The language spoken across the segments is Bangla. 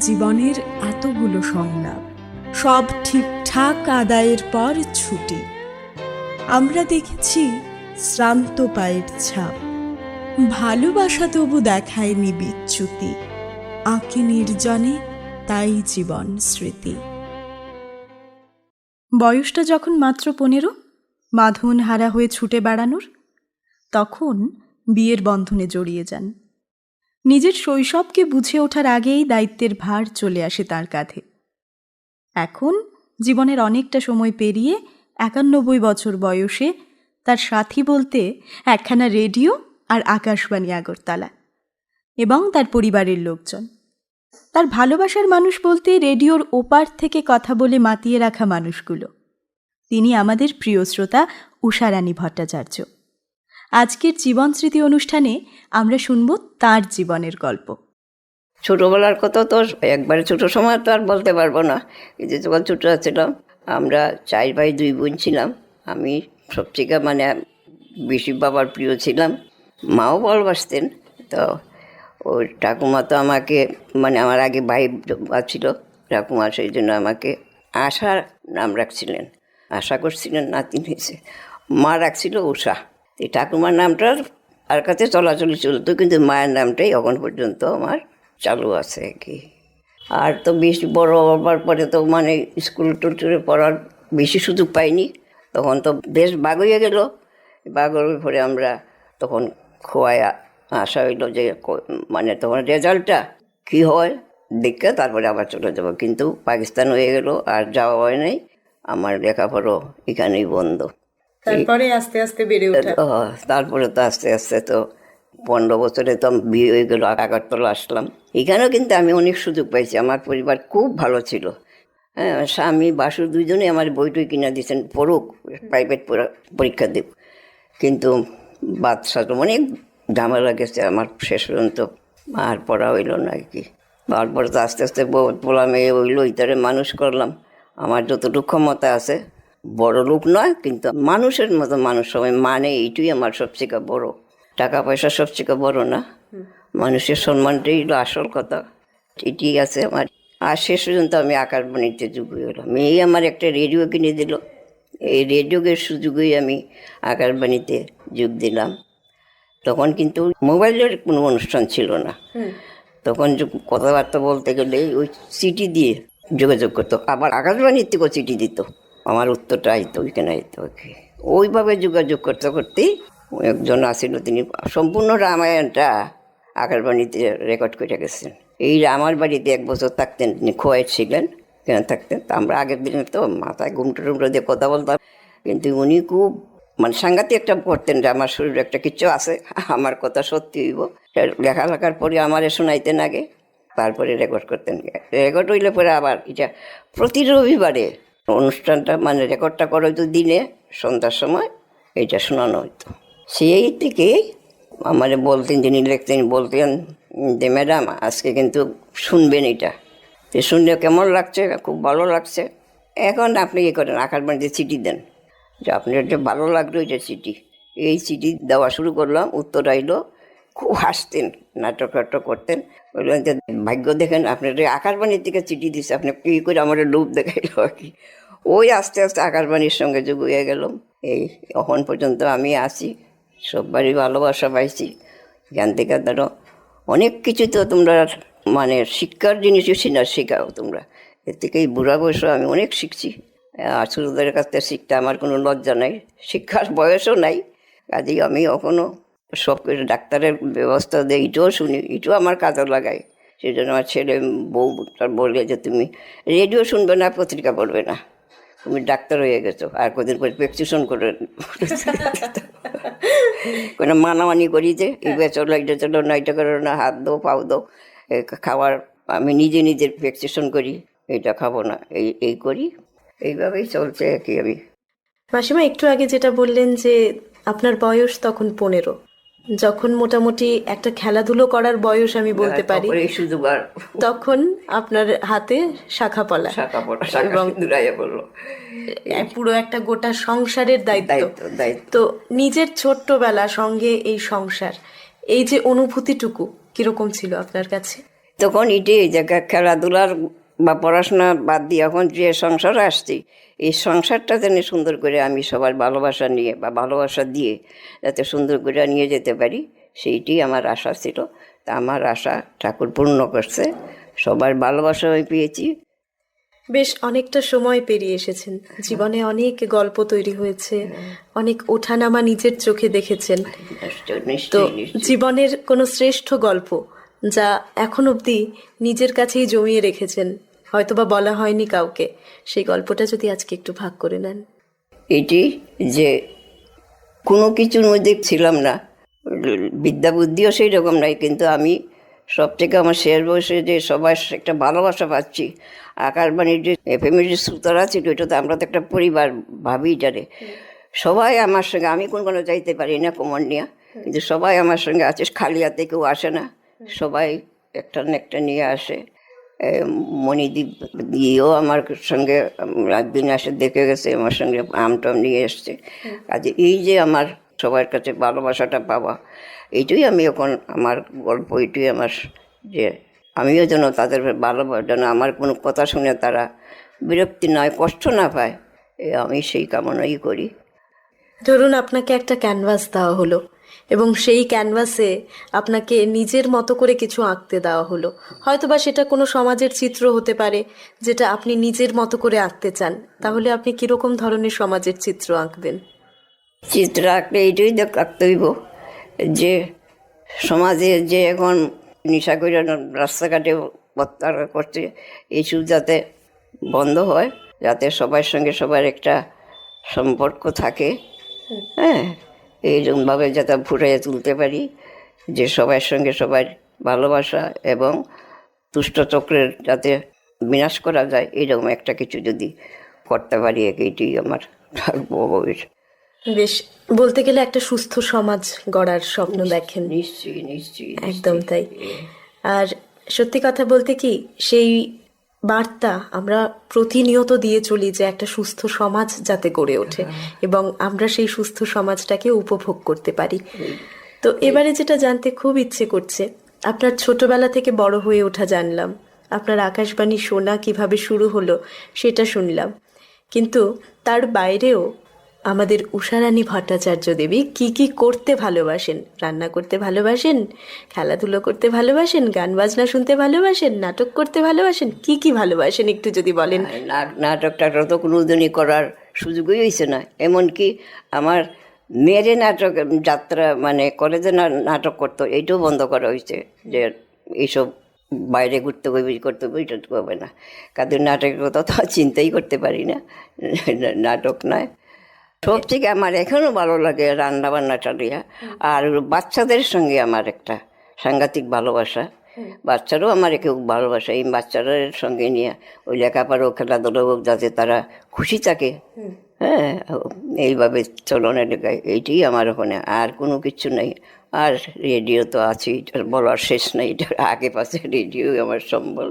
জীবনের এতগুলো সংলাপ, সব ঠিকঠাক আদায়ের পর ছুটি। আমরা দেখেছি শ্রান্ত পায়ের ছাপ, ভালোবাসা তবু দেখায়নি বিচ্যুতি, আঁকে নির্জনে তাই জীবন স্মৃতি। বয়সটা যখন মাত্র 15, বাঁধন হারা হয়ে ছুটে বেড়ানোর, তখন বিয়ের বন্ধনে জড়িয়ে যান। নিজের শৈশবকে বুঝে ওঠার আগেই দায়িত্বের ভার চলে আসে তার কাঁধে। এখন জীবনের অনেকটা সময় পেরিয়ে 91 বছর বয়সে তার সাথী বলতে একখানা রেডিও আর আকাশবাণী আগরতলা এবং তার পরিবারের লোকজন। তার ভালোবাসার মানুষ বলতে রেডিওর ওপার থেকে কথা বলে মাতিয়ে রাখা মানুষগুলো। তিনি আমাদের প্রিয় শ্রোতা উষারানী ভট্টাচার্য। আজকের জীবন স্মৃতি অনুষ্ঠানে আমরা শুনব তার জীবনের গল্প। ছোটবেলার কথা তো একবারে ছোট সময় তো আর বলতে পারবো না, কিন্তু যখন ছোটো ছিলাম আমরা 4 ভাই 2 বোন ছিলাম। আমি সবথেকে বেশি বাবার প্রিয় ছিলাম। মাও ভালোবাসতেন। তো ওই ঠাকুমা তো আমাকে আমার আগে ভাই ছিল ঠাকুমা, সেই জন্য আমাকে আশার নাম রাখছিলেন, আশা করছিলেন নাতিন হয়েছে। মা রাখছিল উষা। এই ঠাকুমার নামটার আর কাছে চলাচলি চলতো, কিন্তু মায়ের নামটাই এখন পর্যন্ত আমার চালু আছে আর কি। আর তো বেশি বড় হবার পরে তো স্কুল টুলটুলে পড়ার বেশি সুযোগ পাইনি। তখন তো বেশ বাগ হয়ে গেল। বাগ হওয়ার পরে আমরা তখন খোয়ায় আসা হইলো যে তখন রেজাল্টটা কী হয় দেখে তারপরে আবার চলে যাব। কিন্তু পাকিস্তান হয়ে গেল, আর যাওয়া হয় নাই। আমার লেখাপড়া এখানেই বন্ধ। তারপরে আস্তে আস্তে বেড়ে ওঠা। তারপরে তো আস্তে আস্তে তো 15 বছরে তো বিয়ে হয়ে গেল, আগরতলা আসলাম। এখানেও কিন্তু আমি অনেক সুযোগ পাইছি। আমার পরিবার খুব ভালো ছিল। হ্যাঁ, স্বামী বাসু দুইজনে আমার বইটই কিনা দিয়েছেন, পড়ুক, প্রাইভেট পরীক্ষা দেব। কিন্তু বাদশা তো অনেক ঝামেলা গেছে আমার, শেষ পর্যন্ত আর পড়া হইল না আর কি। তারপরে তো আস্তে আস্তে পোলা মেয়ে হইলো, ইতারে মানুষ করলাম। আমার যতটুকু ক্ষমতা আছে, বড় লোক নয় কিন্তু মানুষের মতো মানুষ সবাই এইটুই আমার সবচেয়ে বড়। টাকা পয়সা সবচেয়ে বড় না, মানুষের সম্মানটাই হলো আসল কথা। এটি আছে আমার। আর শেষ পর্যন্ত আমি আকাশবাণীতে যোগ হয়ে গেলাম। মেয়ে আমার একটা রেডিও কিনে দিল, এই রেডিওর সুযোগেই আমি আকাশবাণীতে যোগ দিলাম। তখন কিন্তু মোবাইলের কোনো অনুষ্ঠান ছিল না। তখন কথাবার্তা বলতে গেলে ওই চিঠি দিয়ে যোগাযোগ করতো, আবার আকাশবাণীর থেকেও চিঠি দিত, আমার উত্তরটা আইতো, ওইখানে আইতো আর কি। ওইভাবে যোগাযোগ করতে করতেই একজন আসিল, তিনি সম্পূর্ণ রামায়ণটা আকাশবাণীতে রেকর্ড করে গেছেন। এই আমার বাড়িতে 1 বছর থাকতেন, তিনি খোয়াই ছিলেন, কেন থাকতেন। তা আমরা আগের দিনে তো মাথায় ঘুমটো টুমটো দিয়ে কথা বলতাম, কিন্তু উনি খুব সাংঘাতিক একটা করতেন যে আমার শরীরে একটা কিছু আছে, আমার কথা সত্যি হইব। লেখালেখার পরে আমারে শোনাইতেন আগে, তারপরে রেকর্ড করতেন। রেকর্ড হইলে পরে আবার এটা প্রতি রবিবারে অনুষ্ঠানটা রেকর্ডটা করা হইতো দিনে সন্ধ্যার সময়, এইটা শোনানো হইতো। সেই থেকে আমারে বলতেন, যিনি লিখতেন বলতেন যে ম্যাডাম আজকে কিন্তু শুনবেন, এটা শুনলে কেমন লাগছে, খুব ভালো লাগছে। এখন আপনি কী করেন, আকাশবাণীতে চিঠি দেন যে আপনার যে ভালো লাগলো এটা চিঠি। এই চিঠি দেওয়া শুরু করলাম, উত্তর আইলো। খুব হাসতেন, নাটক টাটক করতেন। বললেন যে ভাগ্য দেখেন আপনার আকাশবাণীর থেকে চিঠি দিচ্ছে, আপনি কী করে আমার লোভ দেখাইল আর কি। ওই আস্তে আস্তে আকাশবাণীর সঙ্গে যোগ হয়ে গেলাম। এই এখন পর্যন্ত আমি আছি, সববারই ভালোবাসা পাইছি। এখান থেকে ধরো অনেক কিছু তো তোমরা শিক্ষার জিনিসও শেখাও তোমরা। এর থেকে এই বুড়া বয়সে আমি অনেক শিখছি। আর ছোটদের কাছ থেকে শিখতে আমার কোনো লজ্জা নাই, শিক্ষার বয়সও নাই। কাজেই আমি এখনও সব কিছু ডাক্তারের ব্যবস্থা দিয়ে এটাও শুনি, এটাও আমার কাজে লাগাই। সেই জন্য আমার ছেলে বউ বললে যে তুমি রেডিও শুনবে না, পত্রিকা পড়বে না, তুমি ডাক্তার হয়ে গেছো, আর কদিন পরে প্রেসক্রিপশন করে কোনো মানামানি করি যে এইটা চলো এইটা চলো না, এটা করো না, হাত দো পাও দো। খাওয়ার আমি নিজের প্রেসক্রিপশন করি, এটা খাবো না, এই করি। এইভাবেই চলছে আর কি। আমি মাসিমা একটু আগে যেটা বললেন যে আপনার বয়স তখন 15, যখন মোটামুটি একটা খেলাধুলো করার বয়স আমি বলতে পারি, তখন আপনার হাতে শাখা পলা এবং পুরো একটা গোটা সংসারের দায়িত্ব। তো নিজের ছোট্টবেলা সঙ্গে এই সংসার, এই যে অনুভূতিটুকু কিরকম ছিল আপনার কাছে? তখন এটাই যে খেলাধুলার বা পড়াশোনা বাদ দিয়ে এখন যে সংসারে আসছি, এই সংসারটা যেন সুন্দর করে আমি সবার ভালোবাসা নিয়ে বা ভালোবাসা দিয়ে যাতে সুন্দর করে নিয়ে যেতে পারি, সেইটি আমার আশা ছিল। তা আমার আশা ঠাকুর পূর্ণ করছে, সবার ভালোবাসা আমি পেয়েছি। বেশ অনেকটা সময় পেরিয়ে এসেছেন, জীবনে অনেক গল্প তৈরি হয়েছে, অনেক ওঠানামা নিজের চোখে দেখেছেন। তো জীবনের কোনো শ্রেষ্ঠ গল্প যা এখন অবধি নিজের কাছেই জমিয়ে রেখেছেন, হয়তোবা বলা হয়নি কাউকে, সেই গল্পটা যদি আজকে একটু ভাগ করে নেন। এটি যে কোনো কিছুর মধ্যে ছিলাম না, বিদ্যা বুদ্ধিও সেই রকম নাই, কিন্তু আমি সব থেকে আমার শেষ বয়সে যে সবার একটা ভালোবাসা পাচ্ছি। আকাশবাণীর যে এফএমের যে শ্রোতারা ছিল, এটা তো আমরা তো একটা পরিবার ভাবি যারে, সবাই আমার সঙ্গে, আমি কোনো যাইতে পারি না কোমর নিয়ে, কিন্তু সবাই আমার সঙ্গে আছে, খালি হাতে কেউ আসে না, সবাই একটা না একটা নিয়ে আসে। মণিদ্বীপ দিয়েও আমার সঙ্গে একদিন আসে দেখে গেছে, আমার সঙ্গে আমটাম নিয়ে এসছে। কাজে এই যে আমার সবার কাছে ভালোবাসাটা পাওয়া, এইটাই আমি এখন আমার গল্প, এইটাই আমার যে আমিও যেন তাদের ভালোবাসা, যেন আমার কোনো কথা শুনে তারা বিরক্তি নয়, কষ্ট না পায়, আমি সেই কামনাই করি। ধরুন আপনাকে একটা ক্যানভাস দেওয়া হলো এবং সেই ক্যানভাসে আপনাকে নিজের মতো করে কিছু আঁকতে দেওয়া হলো, হয়তোবা সেটা কোনো সমাজের চিত্র হতে পারে যেটা আপনি নিজের মতো করে আঁকতে চান, তাহলে আপনি কিরকম ধরনের সমাজের চিত্র আঁকবেন? চিত্র আঁকলে এইটাই আঁকতে হইব যে সমাজে যে এখন নেশা করে রাস্তাঘাটে প্রত্যাহার করছে, এইসব যাতে বন্ধ হয়, যাতে সবার সঙ্গে সবার একটা সম্পর্ক থাকে, হ্যাঁ, এইরকমভাবে যাতে ফুটিয়ে তুলতে পারি, যে সবার সঙ্গে সবার ভালোবাসা এবং দুষ্ট চক্রের যাতে বিনাশ করা যায়, এইরকম একটা কিছু যদি করতে পারি, এইটাই আমার থাকবো। বেশ, বলতে গেলে একটা সুস্থ সমাজ গড়ার স্বপ্ন দেখেন। নিশ্চয়ই নিশ্চয়ই, একদম তাই। আর সত্যি কথা বলতে কি, সেই বার্তা আমরা প্রতিনিয়ত দিয়ে চলি যে একটা সুস্থ সমাজ যাতে গড়ে ওঠে এবং আমরা সেই সুস্থ সমাজটাকে উপভোগ করতে পারি। তো এবারে যেটা জানতে খুব ইচ্ছে করছে, আপনার ছোটবেলা থেকে বড় হয়ে ওঠা জানলাম, আপনার আকাশবাণী শোনা কিভাবে শুরু হলো সেটা শুনলাম, কিন্তু তার বাইরেও আমাদের উষারানী ভট্টাচার্য দেবী কি কি করতে ভালোবাসেন? রান্না করতে ভালোবাসেন, খেলাধুলো করতে ভালোবাসেন, গান বাজনা শুনতে ভালোবাসেন, নাটক করতে ভালোবাসেন, কি কি ভালোবাসেন একটু যদি বলেন। নাটক টাটক তো কোনোদিনই করার সুযোগই হয়েছে না, এমনকি আমার মেয়েরে নাটক যাত্রা মানে কলেজে নাটক করতো, এইটাও বন্ধ করা হয়েছে, যে এইসব বাইরে ঘুরতে করতে এটা হবে না। কাদের নাটকের কথা তো চিন্তাই করতে পারি না, নাটক নয়। সব থেকে আমার এখনও ভালো লাগে রান্না বান্নাটা নিয়ে, আর বাচ্চাদের সঙ্গে আমার একটা সাংঘাতিক ভালোবাসা, বাচ্চারাও আমার কেউ ভালোবাসা, এই বাচ্চাদের সঙ্গে নিয়ে ওই লেখাপড়া খেলাধুলো যাতে তারা খুশি থাকে, হ্যাঁ, এইভাবে চলনের লেখায়, এইটাই আমার ওখানে, আর কোনো কিছু নেই। আর রেডিও তো আছেই, বলার শেষ নেই, এটার আগে পাশে রেডিও আমার সম্বল।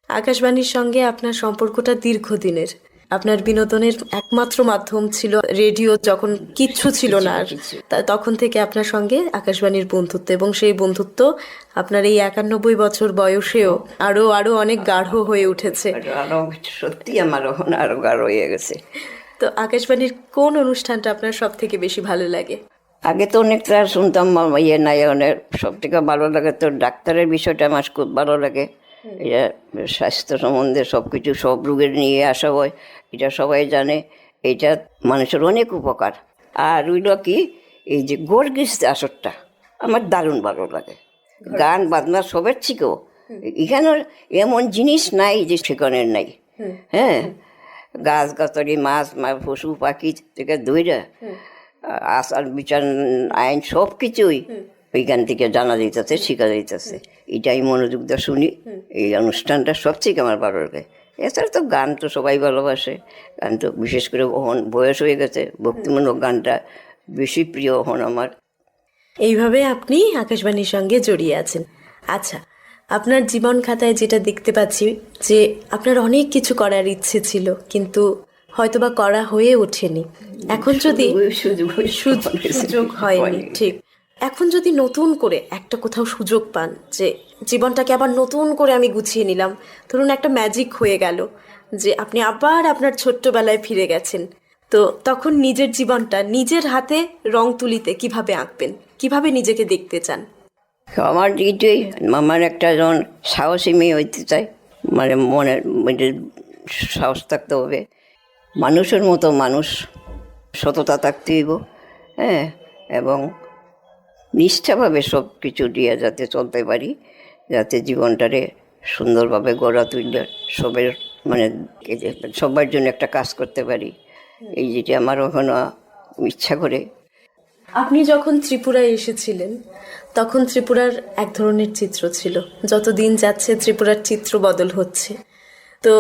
আকাশবাণীর সঙ্গে আপনার সম্পর্কটা দীর্ঘদিনের, আপনার বিনোদনের একমাত্র মাধ্যম ছিল রেডিও, যখন কিচ্ছু ছিল না আর তখন থেকে আপনার সঙ্গে আকাশবাণীর বন্ধুত্ব, এবং সেই বন্ধুত্ব আপনার এই 91 বছর বয়সেও আরো আরো অনেক গাঢ় হয়ে উঠেছে। আরো সত্যি আমার ওখানে আরো গাঢ় হয়ে গেছে। তো আকাশবাণীর কোন অনুষ্ঠানটা আপনার সব থেকে বেশি ভালো লাগে? আগে তো অনেকটা শুনতাম অনেক, সব থেকে ভালো লাগে তো ডাক্তারের বিষয়টা আমার খুব ভালো লাগে। এটা স্বাস্থ্য সম্বন্ধে সব কিছু, সব রোগের নিয়ে আসা হয়, এটা সবাই জানে, এটা মানুষের অনেক উপকার। আর রইল কি, এই যে গর্গিস আসরটা আমার দারুণ ভালো লাগে, গান বাজনা সবের থেকেও এখানে এমন জিনিস নাই যে সেখানের নাই, হ্যাঁ, গাছ গাছালি মাছ পশু পাখি থেকে দইরা আচার বিচার আইন সব কিছুই ওইখান থেকে জানা যাইতেছে, শেখা যাইতেছে, এটাই মনোযোগ দিয়ে শুনি। এই অনুষ্ঠানটা সবচেয়ে আমার ভালো লাগে। এছাড়া তো গান তো সবাই ভালোবাসে, গান তো বিশেষ করে ওহন বয়স হয়ে গেছে, ভক্তিমূলক গানটা বেশি প্রিয় ওহন আমার। এইভাবে আপনি আকাশবাণীর সঙ্গে জড়িয়ে আছেন। আচ্ছা, আপনার জীবন খাতায় যেটা দেখতে পাচ্ছি যে আপনার অনেক কিছু করার ইচ্ছে ছিল, কিন্তু হয়তোবা করা হয়ে ওঠেনি। এখন যদি সুযোগ হয়নি, ঠিক, এখন যদি নতুন করে একটা কোথাও সুযোগ পান যে জীবনটাকে আবার নতুন করে আমি গুছিয়ে নিলাম, ধরুন একটা ম্যাজিক হয়ে গেল যে আপনি আবার আপনার ছোট্টবেলায় ফিরে গেছেন, তো তখন নিজের জীবনটা নিজের হাতে রং তুলিতে কিভাবে আঁকবেন, কিভাবে নিজেকে দেখতে চান? আমার এইটাই, আমার একটা যেমন সাহসী মেয়ে হইতে চাই, মানে মনের মধ্যে সাহস থাকতে হবে, মানুষের মতো মানুষ, সততা থাকতে হইব, হ্যাঁ, এবং নিষ্ঠাভাবে সব কিছু দিয়ে যাতে চলতে পারি, যাতে জীবনটারে সুন্দরভাবে গড়া তুললে সবের মানে সবার জন্য একটা কাজ করতে পারি, এই যেটা আমার ওখানে ইচ্ছা করে। আপনি যখন ত্রিপুরায় এসেছিলেন তখন ত্রিপুরার এক ধরনের চিত্র ছিল, যত দিন যাচ্ছে ত্রিপুরার চিত্র বদল হচ্ছে, তো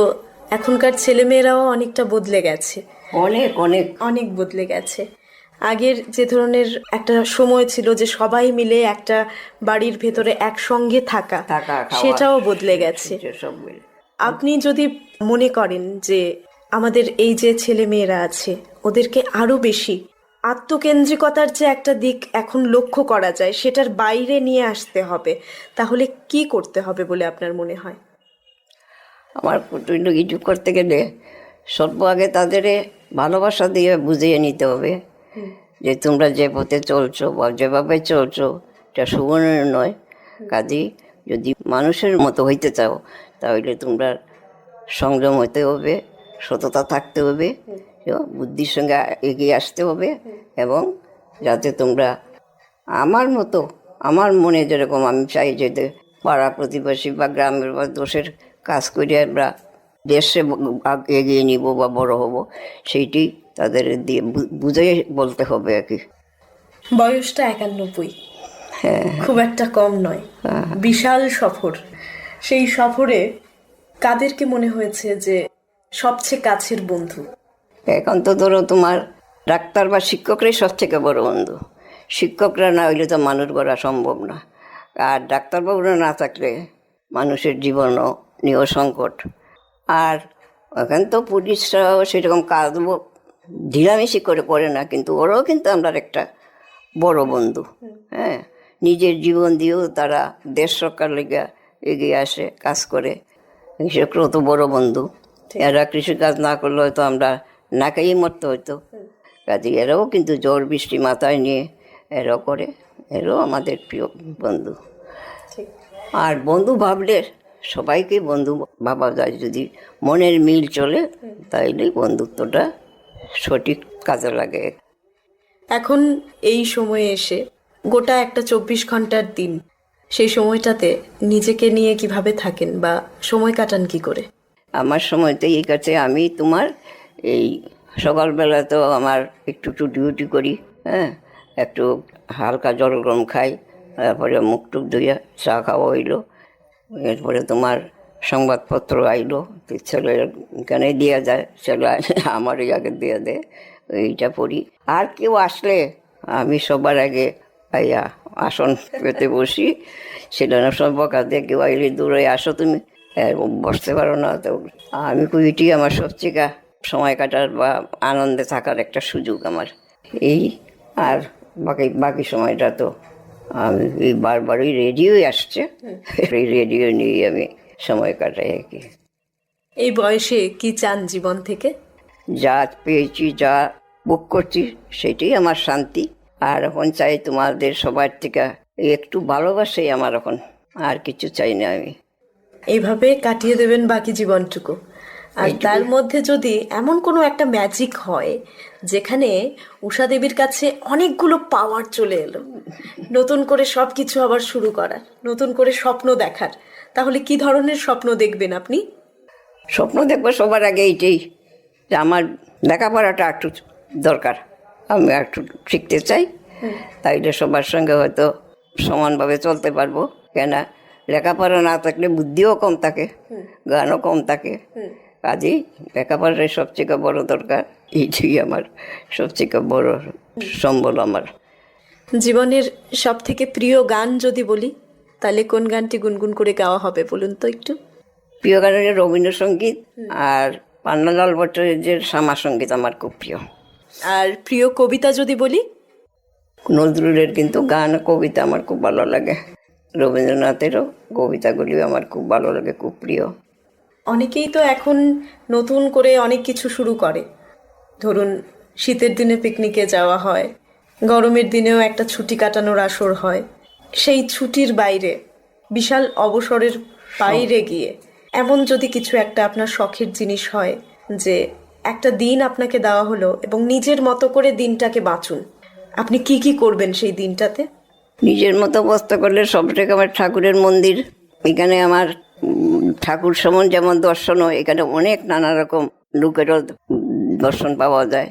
এখনকার ছেলেমেয়েরাও অনেকটা বদলে গেছে, অনেক অনেক অনেক বদলে গেছে। আগের যে ধরনের একটা সময় ছিল যে সবাই মিলে একটা বাড়ির ভেতরে একসঙ্গে থাকা, সেটাও বদলে গেছে। সব মিলে আপনি যদি মনে করেন যে আমাদের এই যে ছেলে মেয়েরা আছে ওদেরকে আরো বেশি আত্মকেন্দ্রিকতার যে একটা দিক এখন লক্ষ্য করা যায় সেটার বাইরে নিয়ে আসতে হবে, তাহলে কি করতে হবে বলে আপনার মনে হয়? আমার কুটুম্ব কিছু করতে গেলে সর্ব আগে তাদের ভালোবাসা দিয়ে বুঝিয়ে নিতে হবে যে তোমরা যে পথে চলছো বা যেভাবে চলছো এটা সুবর্ণের নয়, কাজেই যদি মানুষের মতো হইতে চাও তাহলে তোমরা সংযম হতে হবে, সততা থাকতে হবে, বুদ্ধির সঙ্গে এগিয়ে আসতে হবে, এবং যাতে তোমরা আমার মতো, আমার মনে যেরকম আমি চাই যে পাড়া প্রতিবেশী বা গ্রামের বা দেশের কাজ করে আমরা দেশে এগিয়ে নিব বা বড় হব, সেইটি তাদের দিয়ে বুঝে বলতে হবে আর কি। বয়সটা 91, খুব একটা কম নয়, বিশাল সফর। সেই সফরে কাদেরকে মনে হয়েছে যে সবচেয়ে কাছের বন্ধু? এখন তো ধরো তোমার ডাক্তার বা শিক্ষকরাই সবথেকে বড় বন্ধু, শিক্ষকরা না হইলে তো মানুষ গড়া সম্ভব না, আর ডাক্তারবাবুরা না থাকলে মানুষের জীবনও নিয়েও সংকট। আর এখন তো পুলিশরাও সেরকম কাজ ঢিলামিশি করে না, কিন্তু ওরাও কিন্তু আমরা একটা বড় বন্ধু, হ্যাঁ, নিজের জীবন দিয়েও তারা দেশ রক্ষার লেগে এগিয়ে আসে, কাজ করে, কৃষকরাও তো বড় বন্ধু, এরা কৃষিকাজ না করলে হয়তো আমরা না খেয়েই মরতে হইতো, কাজে এরাও কিন্তু ঝড় বৃষ্টি মাথায় নিয়ে এরাও করে, এরাও আমাদের প্রিয় বন্ধু। আর বন্ধু ভাবলে সবাইকে বন্ধু ভাবা যায়, যদি মনের মিল চলে তাইলে বন্ধুত্বটা সঠিক কাজে লাগে। এখন এই সময়ে এসে গোটা একটা 24 ঘন্টার দিন, সেই সময়টাতে নিজেকে নিয়ে কিভাবে থাকেন বা সময় কাটান কি করে? আমার সময়তে এই কাছে আমি তোমার এই সকালবেলা তো আমার একটু ডিউটি করি, হ্যাঁ, একটু হালকা জল গরম খাই, তারপরে মুখ টুক ধুইয়া চা খাওয়া হইলো, এরপরে তোমার সংবাদপত্র আইলো, ছেলের এখানে দেওয়া যায়, ছেলে আমারই আগে দিয়ে দেয়, এইটা পড়ি। আর কেউ আসলে আমি সবার আগে আইয়া আসন পেতে বসি, সেটা না সব বকা দিয়ে কেউ আইলে দূরে আসো তুমি, বসতে পারো না, তো আমি কুইটি আমার সবচেয়ে সময় কাটার বা আনন্দে থাকার একটা সুযোগ আমার এই। আর বাকি সময়টা তো আমি এই বারবারই রেডিওই আসছে, এই রেডিও নিয়ে আমি সময় কাটাই আর কি। এই বয়সে কি চান জীবন থেকে? যা পেয়েছি, যা বুক করছি, সেটাই আমার শান্তি। আর এখন চাই তোমাদের সবার থেকে একটু ভালোবাসাই আমার, এখন আর কিছু চাই না আমি। এইভাবে কাটিয়ে দেবেন বাকি জীবনটুকু। আর তার মধ্যে যদি এমন কোনো একটা ম্যাজিক হয় যেখানে উষা দেবীর কাছে অনেকগুলো পাওয়ার চলে এলো, নতুন করে সব কিছু আবার শুরু করার, নতুন করে স্বপ্ন দেখার, তাহলে কি ধরনের স্বপ্ন দেখবেন আপনি? স্বপ্ন দেখবো সবার আগে এইটাই যে আমার লেখাপড়াটা একটু দরকার, আমি একটু শিখতে চাই, তাইলে সবার সঙ্গে হয়তো সমানভাবে চলতে পারবো। কেন, লেখাপড়া না থাকলে বুদ্ধিও কম থাকে, গানও কম থাকে, কাজেই লেখাপড়াটাই সবচেয়ে বড় দরকার, এইটাই আমার সবচেয়ে বড় সম্বল আমার। জীবনের সব থেকে প্রিয় গান যদি বলি তাহলে কোন গানটি গুনগুন করে গাওয়া হবে বলুন তো একটু? প্রিয় গান হচ্ছে রবীন্দ্রসঙ্গীত, আর পান্নালাল ভট্টাচার্যের শ্যামা সঙ্গীত আমার খুব প্রিয়। আর প্রিয় কবিতা যদি বলি? নজরুলের কিন্তু গান কবিতা আমার খুব ভালো লাগে, রবীন্দ্রনাথেরও কবিতাগুলিও আমার খুব ভালো লাগে, খুব প্রিয়। অনেকেই তো এখন নতুন করে অনেক কিছু শুরু করে। ধরুন, শীতের দিনে পিকনিকে যাওয়া হয়, গরমের দিনেও একটা ছুটি কাটানোর আসর হয়। সেই ছুটির বাইরে, বিশাল অবসরের বাইরে গিয়ে এমন যদি কিছু একটা আপনার শখের জিনিস হয় যে একটা দিন আপনাকে দেওয়া হলো এবং নিজের মতো করে দিনটাকে বাঁচুন, আপনি কি কি করবেন সেই দিনটাতে? নিজের মতো অবস্থা করলে সব থেকে আমার ঠাকুরের মন্দির, এখানে আমার ঠাকুর সমন যেমন দর্শন হয়, এখানে অনেক নানা রকম লোকেরও দর্শন পাওয়া যায়।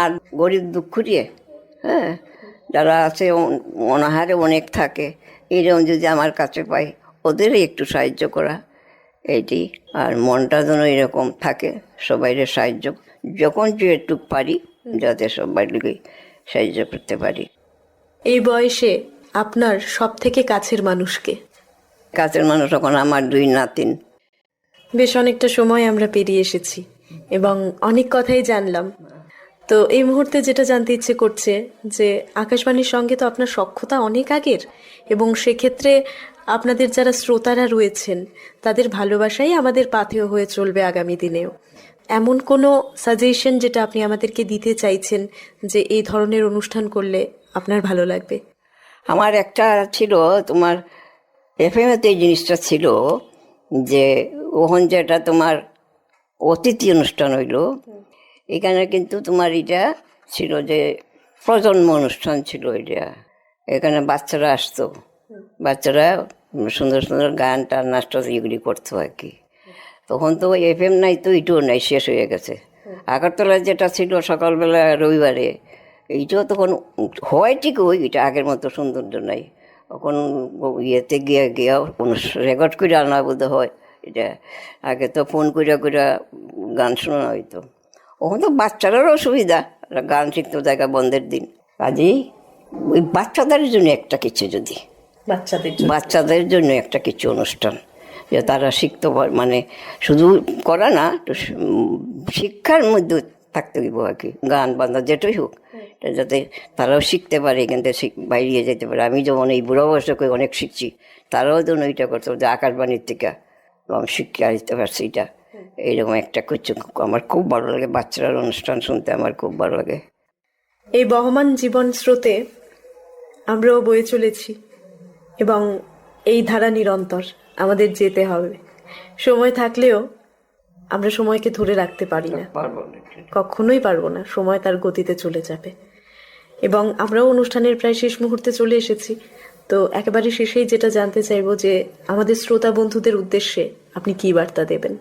আর গরিব দুঃখুরিয়ে, হ্যাঁ, যারা আছে অনাহারে অনেক থাকে, এরকম যদি আমার কাছে পাই, ওদেরই একটু সাহায্য করা এইটি। আর মনটা যেন এরকম থাকে, সবাইরে সাহায্য যখন যেটুক পারি, যাতে সবাইকে সাহায্য করতে পারি। এই বয়সে আপনার সব থেকে কাছের মানুষকে? কাছের মানুষ এখন আমার 2 নাতিন। বেশ অনেকটা সময় আমরা পেরিয়ে এসেছি এবং অনেক কথাই জানলাম। তো এই মুহূর্তে যেটা জানতে ইচ্ছে করছে যে আকাশবাণীর সঙ্গে তো আপনার সখ্যতা অনেক আগের, এবং সেক্ষেত্রে আপনাদের যারা শ্রোতারা রয়েছেন তাদের ভালোবাসাই আমাদের পাথেয় হয়ে চলবে আগামী দিনেও। এমন কোনো সাজেশন যেটা আপনি আমাদেরকে দিতে চাইছেন যে এই ধরনের অনুষ্ঠান করলে আপনার ভালো লাগবে? আমার একটা ছিল, তোমার এফএমএতে এই জিনিসটা ছিল যে ওখান যেটা তোমার অতিথি অনুষ্ঠান হইল, এখানে কিন্তু তোমার এটা ছিল যে প্রজন্ম অনুষ্ঠান ছিল এটা। এখানে বাচ্চারা আসতো, বাচ্চারা সুন্দর সুন্দর গান টান নাচটা এগুলি করতো আর কি। তখন তো এফএম নাই, তো এটাও নাই, শেষ হয়ে গেছে। আগরতলায় যেটা ছিল সকালবেলা রবিবারে, এইটাও তখন হয় ঠিক ওই, এটা আগের মতো সৌন্দর্য নাই। তখন ইয়েতে গিয়ে রেকর্ড করে আনা বোধ হয় এটা। আগে তো ফোন করে গান শোনা হইতো। ওখান তো বাচ্চারারও অসুবিধা, গান শিখতো জায়গা বন্ধের দিন। কাজেই ওই বাচ্চাদের জন্য একটা কিছু, যদি বাচ্চাদের জন্য একটা কিছু অনুষ্ঠান, যে তারা শিখতে পারে, মানে শুধু করা না, শিক্ষার মধ্যে থাকতে দিব আর কি, গান বান্ধব যেটাই হোক, যাতে তারাও শিখতে পারে, এখান থেকে বাইরে যেতে পারে। আমি যেমন এই বুড়ো বয়সকে অনেক শিখছি, তারাও যেন ওইটা করতে যে আকাশবাণীর থেকে আমি শিক্ষা দিতে পারছি, এটা এইরকম একটা কিছু আমার খুব ভালো লাগে। বাচ্চারার অনুষ্ঠান শুনতে আমার খুব ভালো লাগে। এই বহমান জীবন স্রোতে আমরাও বয়ে চলেছি এবং এই ধারা নিরন্তর, আমাদের যেতে হবে। সময় থাকলেও আমরা সময়কে ধরে রাখতে পারি না, কখনোই পারবো না। সময় তার গতিতে চলে যাবে এবং আমরাও অনুষ্ঠানের প্রায় শেষ মুহূর্তে চলে এসেছি। তো একেবারে শেষেই যেটা জানতে চাইবো যে আমাদের শ্রোতা বন্ধুদের উদ্দেশ্যে আপনি কি বার্তা দেবেন?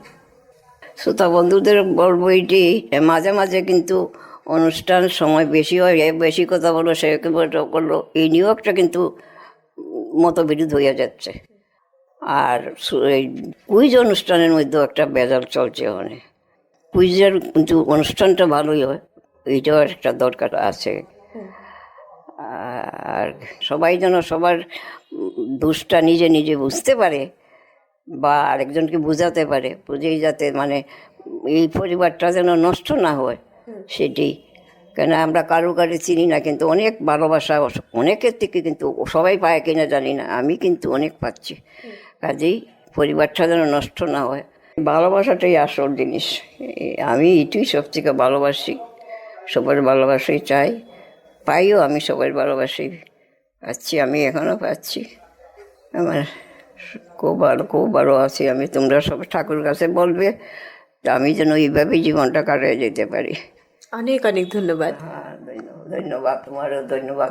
শ্রোতা বন্ধুদের বলবো এটি, মাঝে মাঝে কিন্তু অনুষ্ঠান সময় বেশি হয়, বেশি কথা বলো, সে করলো, এই নিয়োগটা কিন্তু মতবিরোধ হয়ে যাচ্ছে। আর এই কুইজ অনুষ্ঠানের মধ্যেও একটা বেজাল চলছে, ওখানে কুইজের কিন্তু অনুষ্ঠানটা ভালোই হয়, এইটাও একটা দরকার আছে। আর সবাই যেন সবার দোষটা নিজে নিজে বুঝতে পারে বা আরেকজনকে বোঝাতে পারে, বুঝেই যাতে মানে এই পরিবারটা যেন নষ্ট না হয় সেটি। কেন আমরা কারো চিনি না, কিন্তু অনেক ভালোবাসা অনেকের থেকে কিন্তু সবাই পায় কিনা জানি না, আমি কিন্তু অনেক পাচ্ছি। কাজেই পরিবারটা যেন নষ্ট না হয়, ভালোবাসাটাই আসল জিনিস। আমি এটাই সবথেকে ভালোবাসি, সবার ভালোবাসাই চাই, পাইও আমি সবার ভালোবাসাই পাচ্ছি, আমি এখনও পাচ্ছি। আমার খুব ভালো আছি আমি। তোমরা সব ঠাকুর কাছে বলবে আমি যেন এইভাবেই জীবনটা কাটিয়ে যেতে পারি। অনেক অনেক ধন্যবাদ। ধন্যবাদ, তোমারও ধন্যবাদ।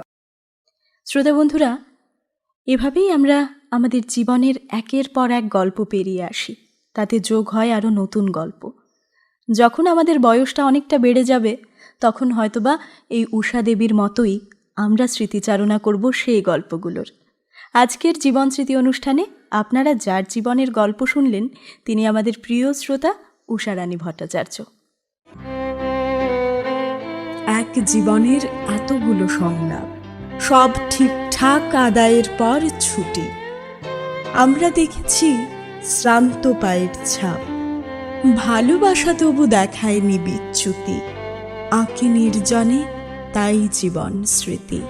শ্রোতা বন্ধুরা, এভাবেই আমরা আমাদের জীবনের একের পর এক গল্প পেরিয়ে আসি, তাতে যোগ হয় আরও নতুন গল্প। যখন আমাদের বয়সটা অনেকটা বেড়ে যাবে, তখন হয়তোবা এই ঊষা দেবীর মতোই আমরা স্মৃতিচারণা করব সেই গল্পগুলোর। আজকের জীবন স্মৃতি অনুষ্ঠানে আপনারা যার জীবনের গল্প শুনলেন, তিনি আমাদের প্রিয় শ্রোতা ঊষারানী ভট্টাচার্য। এক জীবনের এতগুলো সংলাপ, সব ঠিকঠাক আদায়ের পর ছুটি। আমরা দেখেছি শ্রান্ত পায়ের ছাপ, ভালোবাসা তবু দেখায়নি বিচ্যুতি, আঁকি নির্জনে তাই জীবন স্মৃতি।